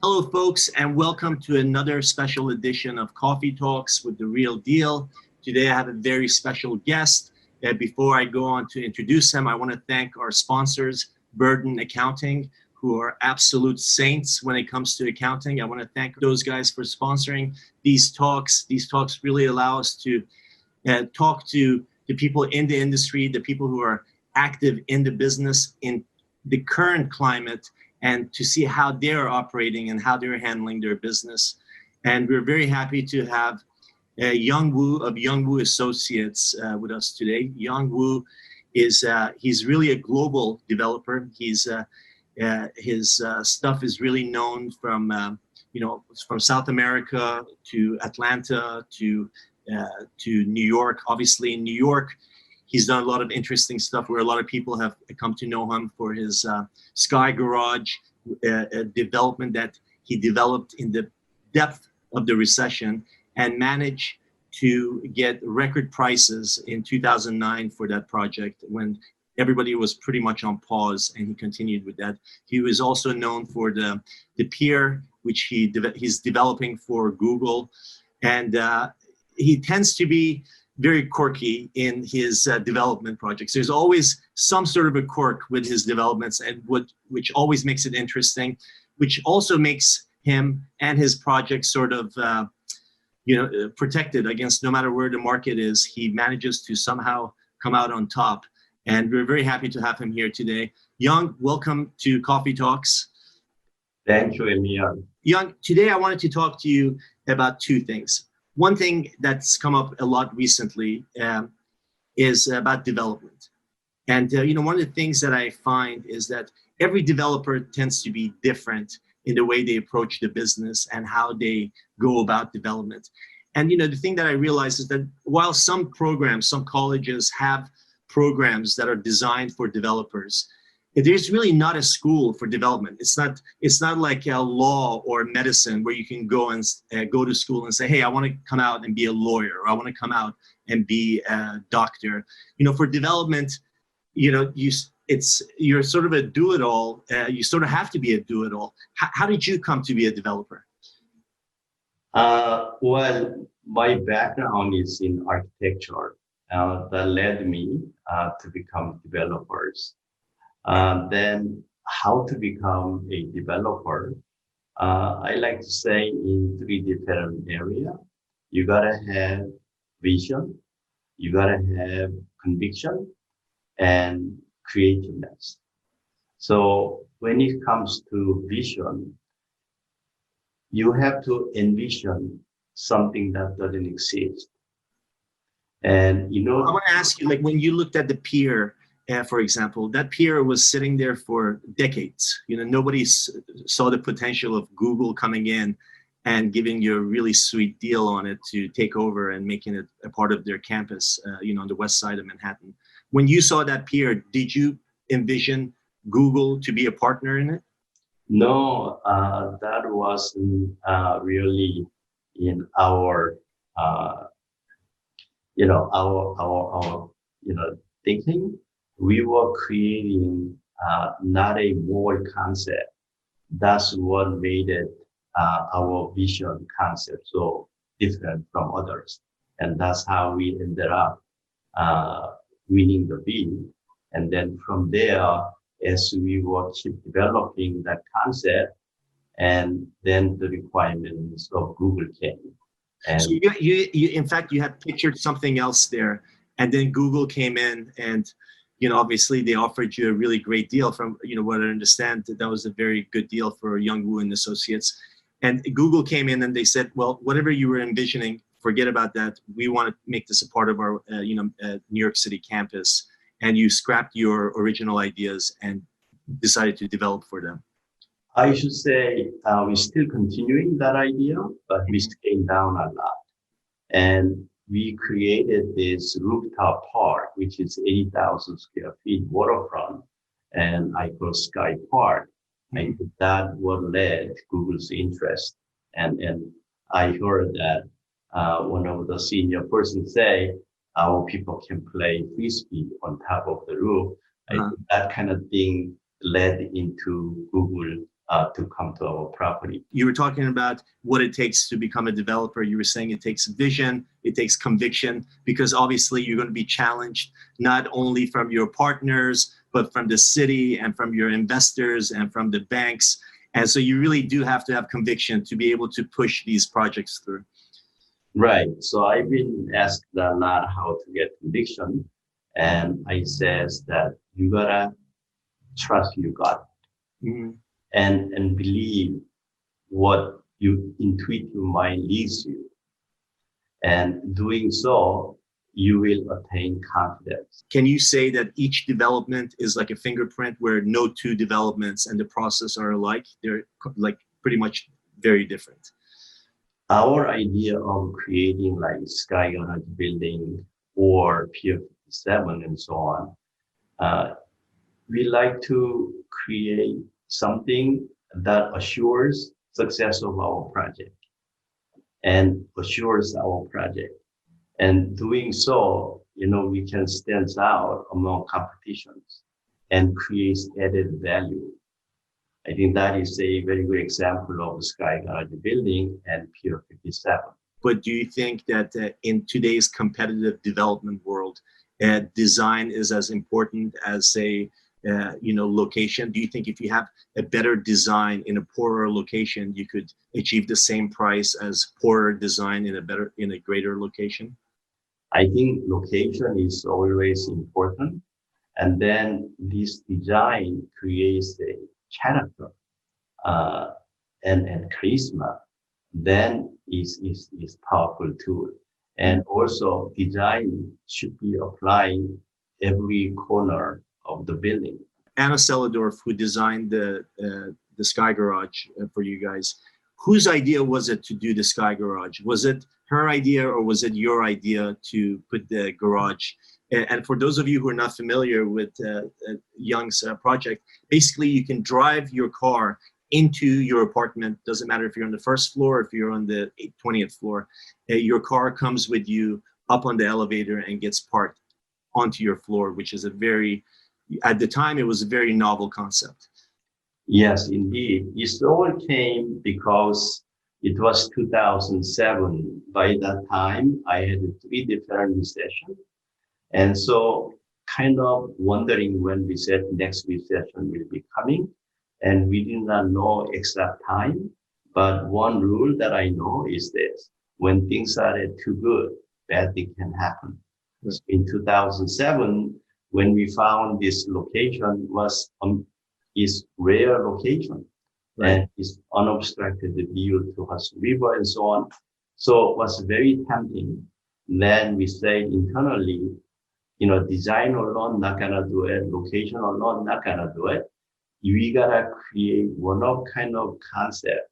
Hello, folks, and welcome to another special edition of Coffee Talks with The Real Deal. Today, I have a very special guest. Before I go on to introduce him, I want to thank our sponsors, Burden Accounting, who are absolute saints when it comes to accounting. I want to thank those guys for sponsoring these talks. These talks really allow us to talk to the people in the industry, the people who are active in the business in the current climate, and to see how they're operating and how they're handling their business. And we're very happy to have Young Woo of Young Woo Associates with us today. Young Woo is he's really a global developer. His stuff is really known from from South America to Atlanta to New York. Obviously, in New York, he's done a lot of interesting stuff where a lot of people have come to know him for his Sky Garage development that he developed in the depth of the recession and managed to get record prices in 2009 for that project when everybody was pretty much on pause, and he continued with that. He was also known for the Pier, which he's developing for Google, and he tends to be very quirky in his development projects. There's always some sort of a quirk with his developments, and which always makes it interesting, which also makes him and his projects sort of protected against no matter where the market is. He manages to somehow come out on top, and we're very happy to have him here today. Young, welcome to Coffee Talks. Thank you, Emil. Young, today I wanted to talk to you about two things. One thing that's come up a lot recently is about development. And one of the things that I find is that every developer tends to be different in the way they approach the business and how they go about development. And the thing that I realize is that while some programs, some colleges have programs that are designed for developers, there's really not a school for development. It's not like a law or medicine where you can go and go to school and say, hey, I want to come out and be a lawyer, or I want to come out and be a doctor. For development, you're sort of a do-it-all. You sort of have to be a do-it-all. How did you come to be a developer? Well, my background is in architecture. That led me to become developers. Then how to become a developer, I like to say in three different areas. You gotta have vision, you gotta have conviction, and creativeness. So when it comes to vision, you have to envision something that doesn't exist. And I want to ask you, like when you looked at the Pier, for example, that Pier was sitting there for decades. Nobody saw the potential of Google coming in and giving you a really sweet deal on it to take over and making it a part of their campus, on the west side of Manhattan. When you saw that Pier, did you envision Google to be a partner in it? No, that wasn't really in our, thinking. We were creating not a mall concept. That's what made it our vision concept so different from others. And that's how we ended up winning the bid. And then from there, as we were keep developing that concept, and then the requirements of Google came. And so you in fact, you had pictured something else there, and then Google came in and obviously they offered you a really great deal. From what I understand, that was a very good deal for Young Woo and Associates. And Google came in and they said, well, whatever you were envisioning, forget about that. We want to make this a part of our New York City campus. And you scrapped your original ideas and decided to develop for them. I should say we're still continuing that idea, but we scaled down a lot. And we created this rooftop park, which is 80,000 square feet waterfront, and I call Sky Park. And that what led Google's interest. And I heard that one of the senior persons say, our people can play frisbee on top of the roof. I think that kind of thing led into Google to come to our property. You were talking about what it takes to become a developer. You were saying it takes vision, it takes conviction, because obviously you're going to be challenged not only from your partners, but from the city and from your investors and from the banks. And so you really do have to have conviction to be able to push these projects through. Right. So I've been asked a lot how to get conviction. And I says that you gotta trust your gut and believe what your intuitive mind leads you. And doing so, you will attain confidence. Can you say that each development is like a fingerprint where no two developments and the process are alike? They're like pretty much very different. Our idea of creating like Sky Garage building or Pier 57 and so on, we like to create something that assures success of our project and assures our project. And doing so, we can stand out among competitions and create added value. I think that is a very good example of Sky Garage building and Pier 57. But do you think that in today's competitive development world, design is as important as a location? Do you think if you have a better design in a poorer location, you could achieve the same price as poorer design in a greater location? I think location is always important, and then this design creates a character and charisma. Then is powerful tool, and also design should be applied every corner of the building. Anna Seladorf, who designed the Sky Garage for you guys, whose idea was it to do the Sky Garage? Was it her idea or was it your idea to put the garage? And for those of you who are not familiar with Young's project, basically you can drive your car into your apartment. Doesn't matter if you're on the first floor, if you're on the 20th floor, your car comes with you up on the elevator and gets parked onto your floor, which is at the time, it was a very novel concept. Yes, indeed. It all came because it was 2007. By that time, I had 3 different recessions. And so kind of wondering when next recession will be coming. And we did not know exact time. But one rule that I know is this: when things are too good, bad things can happen. Yes. In 2007, when we found this location is rare location, right, and it's unobstructed view to Hudson River and so on. So it was very tempting. Then we said internally, design alone not gonna do it, location alone not gonna do it. We gotta create one of kind of concept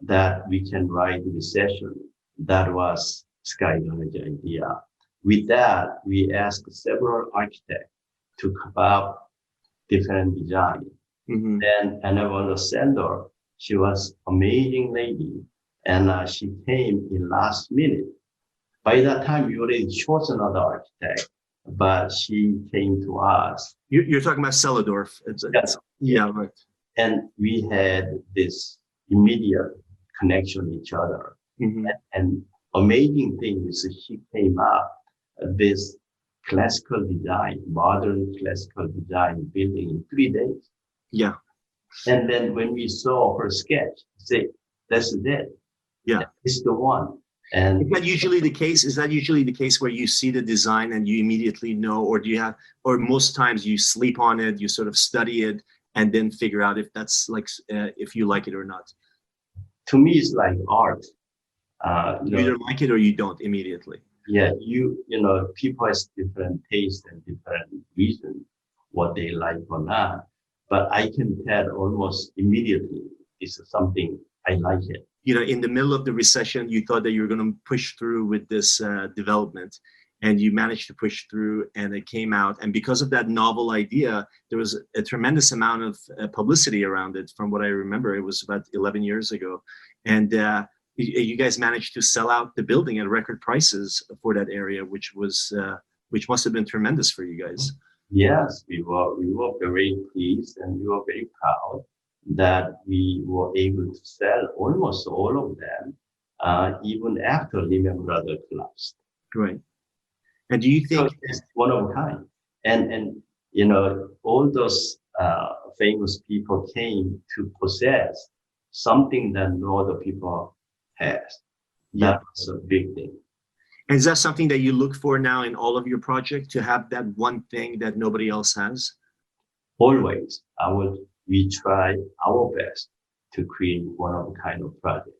that we can ride the recession. That was Sky Garage idea. With that, we asked several architects to come up different design. Mm-hmm. Then Anna Sender, she was amazing lady, and she came in last minute. By that time, we already chose another architect, but she came to us. You're talking about Seladorf. Yeah, right. And we had this immediate connection with each other. Mm-hmm. And amazing thing is she came up this classical design, modern classical design building in 3 days. Yeah. And then when we saw her sketch, say, that's it. Yeah. It's the one. And is that usually the case? Is that usually the case where you see the design and you immediately know, or or most times you sleep on it, you sort of study it and then figure out if that's if you like it or not? To me, it's like art. You either like it or you don't immediately. Yeah, people has different taste and different reason what they like or not. But I can tell almost immediately it's something I like it. In the middle of the recession, you thought that you were going to push through with this development, and you managed to push through, and it came out. And because of that novel idea, there was a tremendous amount of publicity around it. From what I remember, it was about 11 years ago, and you guys managed to sell out the building at record prices for that area, which must have been tremendous for you guys. Yes, we were very pleased and we were very proud. that we were able to sell almost all of them, even after Lehman Brothers collapsed. Right. And do you think Because it's one of a kind. And all those famous people came to possess something that no other people has. Yeah. That was a big thing. And is that something that you look for now in all of your projects, to have that one thing that nobody else has? Always, we try our best to create one of a kind of project.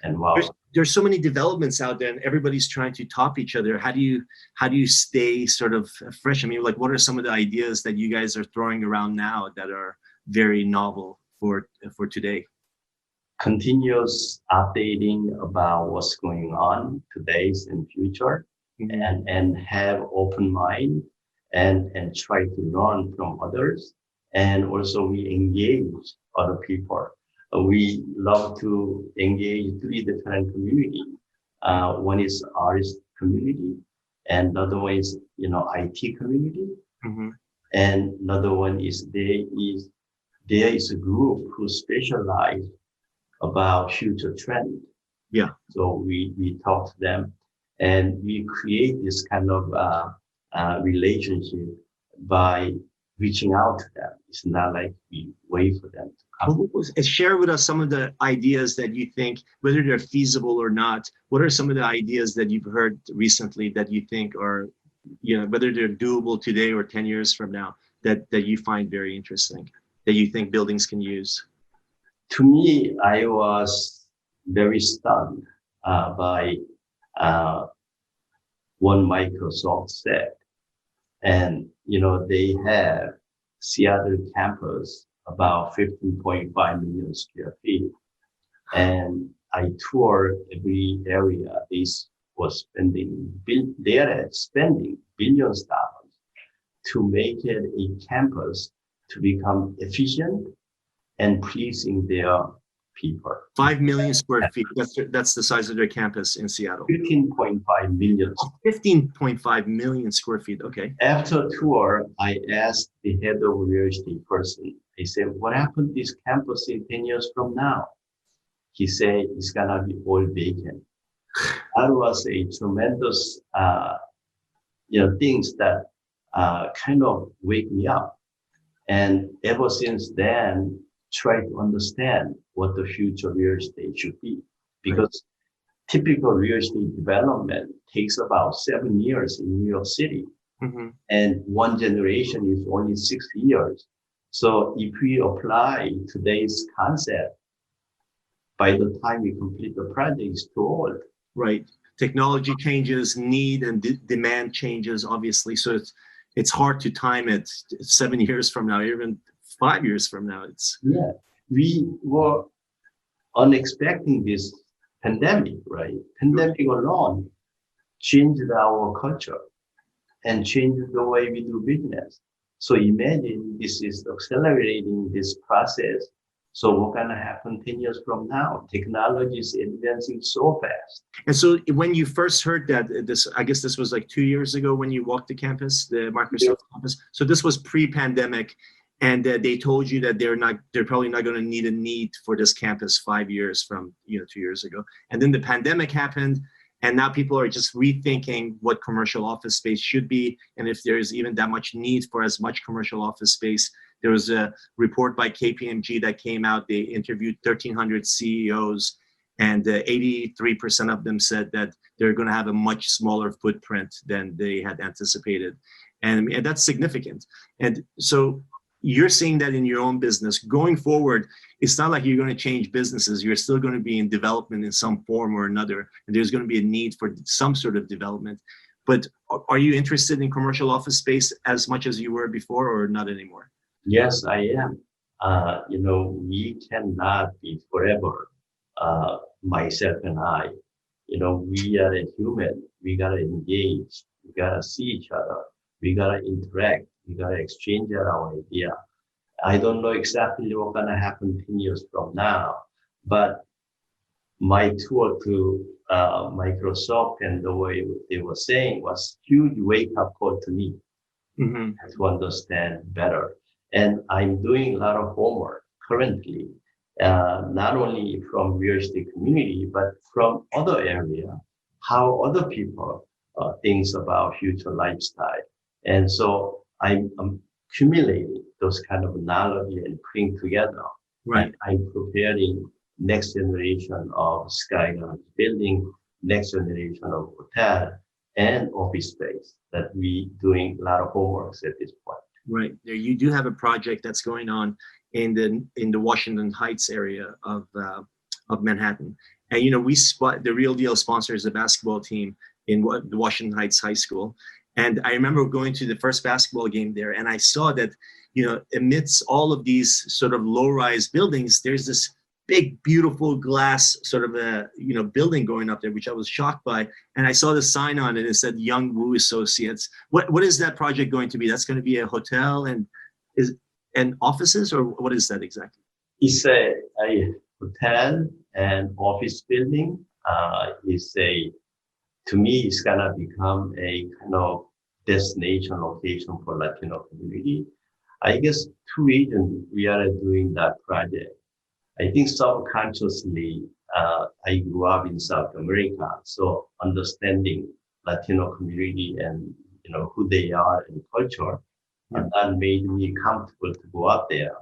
And wow, There's so many developments out there, and everybody's trying to top each other. How do you stay sort of fresh? I mean, like, what are some of the ideas that you guys are throwing around now that are very novel for today? continuous updating about what's going on today's and future, and have open mind and try to learn from others. And also we engage other people. We love to engage three different communities. One is artist community, and another one is IT community, Mm-hmm. and another one is there is a group who specialize about future trend. Yeah. So we talk to them, and we create this kind of relationship by reaching out to them. It's not like we wait for them to come. Share with us some of the ideas that you think, whether they're feasible or not. What are some of the ideas that you've heard recently that you think are, whether they're doable today or 10 years from now, that you find very interesting, that you think buildings can use? To me, I was very stunned by what Microsoft said. And, they have Seattle campus about 15.5 million square feet. And I toured every area. They're spending billions of dollars to make it a campus to become efficient and pleasing their people. 5 million square feet. That's the size of their campus in Seattle. 15.5 million. 15.5 million square feet. Okay. After tour, I asked the head of real estate person, I said, what happened to this campus in 10 years from now? He said, it's gonna be all vacant. That was a tremendous, things that kind of wake me up. And ever since then, try to understand what the future real estate should be. Because typical real estate development takes about 7 years in New York City. Mm-hmm. And one generation is only 6 years. So if we apply today's concept, by the time we complete the project, it's too old. Right. Technology changes, need and demand changes, obviously. So it's hard to time it 7 years from now, even 5 years from now. We were unexpecting this pandemic, right? Pandemic alone changed our culture and changed the way we do business. So imagine this is accelerating this process. So what's gonna happen 10 years from now? Technology is advancing so fast. And so when you first heard that, I guess this was like 2 years ago when you walked the campus, the Microsoft campus. So this was pre-pandemic, and they told you that they're probably not going to need a need for this campus 5 years from 2 years ago. And then the pandemic happened, and now people are just rethinking what commercial office space should be, and if there is even that much need for as much commercial office space. There was a report by KPMG that came out. They interviewed 1,300 CEOs, and 83% of them said that they're going to have a much smaller footprint than they had anticipated, and that's significant. And so you're seeing that in your own business going forward. It's not like you're going to change businesses. You're still going to be in development in some form or another, and there's going to be a need for some sort of development. But are you interested in commercial office space as much as you were before, or not anymore? Yes, I am. We cannot be forever, myself and I. We are a human. We gotta engage. We gotta see each other. We gotta interact. We gotta exchange our idea. I don't know exactly what's gonna happen 10 years from now, but my tour to Microsoft and the way they were saying was huge wake-up call to me. To understand better. And I'm doing a lot of homework currently, not only from real estate community, but from other area, how other people thinks about future lifestyle. And so I'm accumulating those kind of knowledge and putting together. Right. And I'm preparing next generation of sky building, next generation of hotel and office space that we doing a lot of homeworks at this point. Right. There, you do have a project that's going on in the Washington Heights area of Manhattan, and we spot the Real Deal sponsors a basketball team in the Washington Heights High School, and I remember going to the first basketball game there, and I saw that amidst all of these sort of low-rise buildings, there's this big, beautiful glass sort of a building going up there, which I was shocked by. And I saw the sign on it. It said Young Woo Associates. What is that project going to be? That's going to be a hotel and offices, or what is that exactly? It's a hotel and office building. To me, it's gonna become a kind of destination location for Latino community. I guess 2 reasons we are doing that project. I think subconsciously, I grew up in South America, so understanding Latino community and who they are and culture, and that made me comfortable to go up there.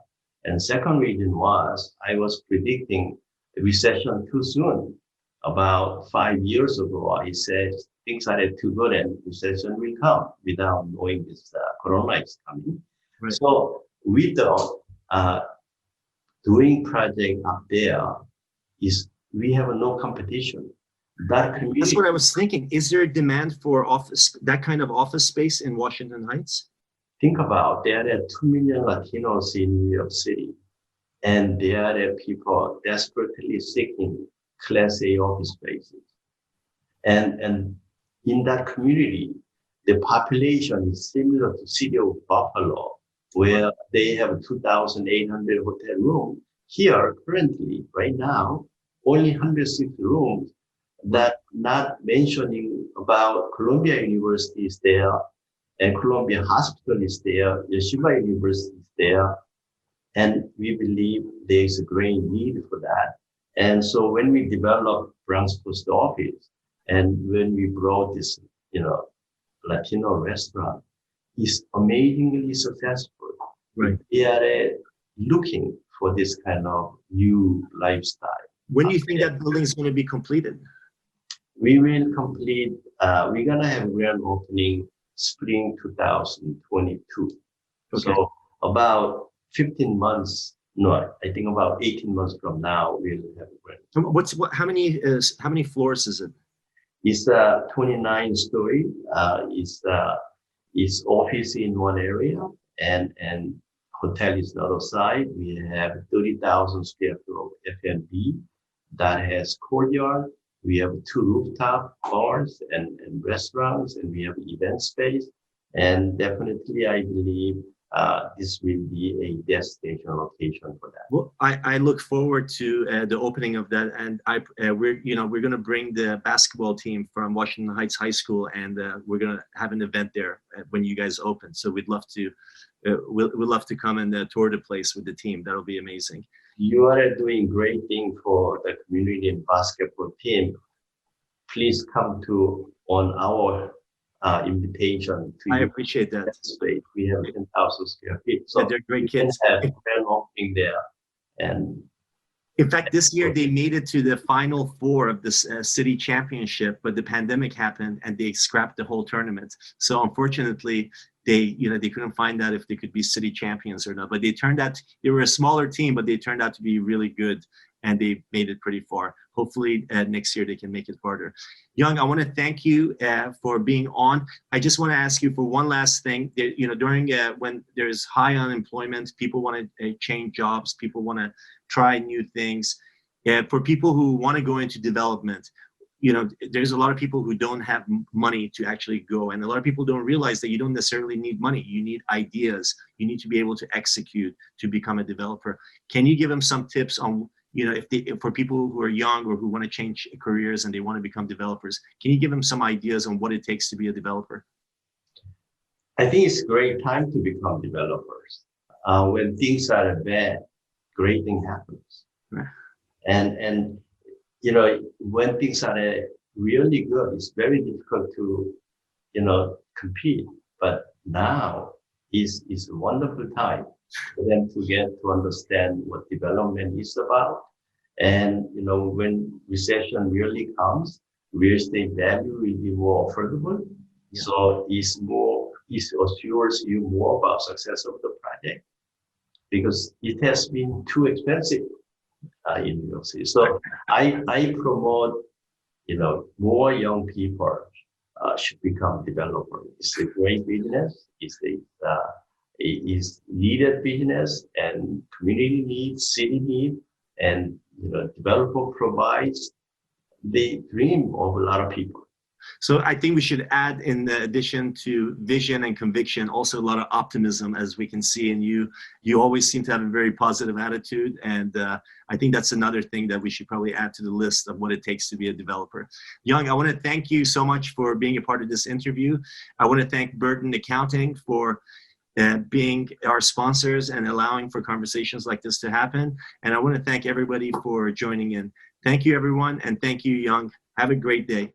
And second reason was I was predicting a recession too soon. About 5 years ago, I said things are too good and recession will come without knowing this corona is coming. Right. So we thought doing project up there we have no competition. That's what I was thinking. Is there a demand for that kind of office space in Washington Heights? Think about there are 2 million Latinos in New York City, and there are people desperately seeking Class A office spaces. And in that community, the population is similar to city of Buffalo, where they have 2,800 hotel rooms. Here, currently, right now, only 160 rooms. That not mentioning about Columbia University is there, and Columbia Hospital is there, Yeshiva University is there, and we believe there is a great need for that. And so when we developed Bronx Post Office, and when we brought this, Latino restaurant, it's amazingly successful. Right. We are looking for this kind of new lifestyle. When do you think that building is going to be completed? We will complete, we're going to have grand opening spring 2022. Okay. So about 15 months, no, I think about 18 months from now, we'll have a grand. How many floors is it? It's 29 story. It's office in one area and hotel is the other side. We have 30,000 square feet of F&B that has courtyard. We have 2 rooftop bars and restaurants, and we have event space. And definitely, I believe this will be a destination location for that. Well, I look forward to the opening of that, and we're going to bring the basketball team from Washington Heights High School, and we're going to have an event there when you guys open. So we'd love to we'd love to come and tour the place with the team. That'll be amazing. You are doing great thing for the community and basketball team. Please come on our invitation to I appreciate that. Space. We have 10,000 square feet. So yeah, they're great kids. Have grand opening there. And in fact, this year they made it to the Final Four of this city championship, but the pandemic happened and they scrapped the whole tournament. So unfortunately, they couldn't find out if they could be city champions or not. But they were a smaller team, but they turned out to be really good, and they made it pretty far. Hopefully next year they can make it farther. Young, I want to thank you for being on. I just want to ask you for one last thing. During when there's high unemployment, people want to change jobs, people want to try new things. For people who want to go into development, there's a lot of people who don't have money to actually go, and a lot of people don't realize that you don't necessarily need money. You need ideas. You need to be able to execute to become a developer. Can you give them some tips on, if for people who are young or who want to change careers and they want to become developers, can you give them some ideas on what it takes to be a developer? I think it's a great time to become developers. When things are bad, great thing happens. Right. And when things are really good, it's very difficult to compete. But now is a wonderful time for them to get to understand what development is about. And when recession really comes, real estate value will be more affordable. Yeah. So it assures you more about success of the project because it has been too expensive in New York City. So I promote more young people should become developers. It's a great business. It is needed business, and community needs, city need, and developer provides the dream of a lot of people. So I think we should add, in the addition to vision and conviction, also a lot of optimism, as we can see. And you always seem to have a very positive attitude. And I think that's another thing that we should probably add to the list of what it takes to be a developer. Young, I want to thank you so much for being a part of this interview. I want to thank Burton Accounting for being our sponsors and allowing for conversations like this to happen. And I want to thank everybody for joining in. Thank you, everyone. And thank you, Young. Have a great day.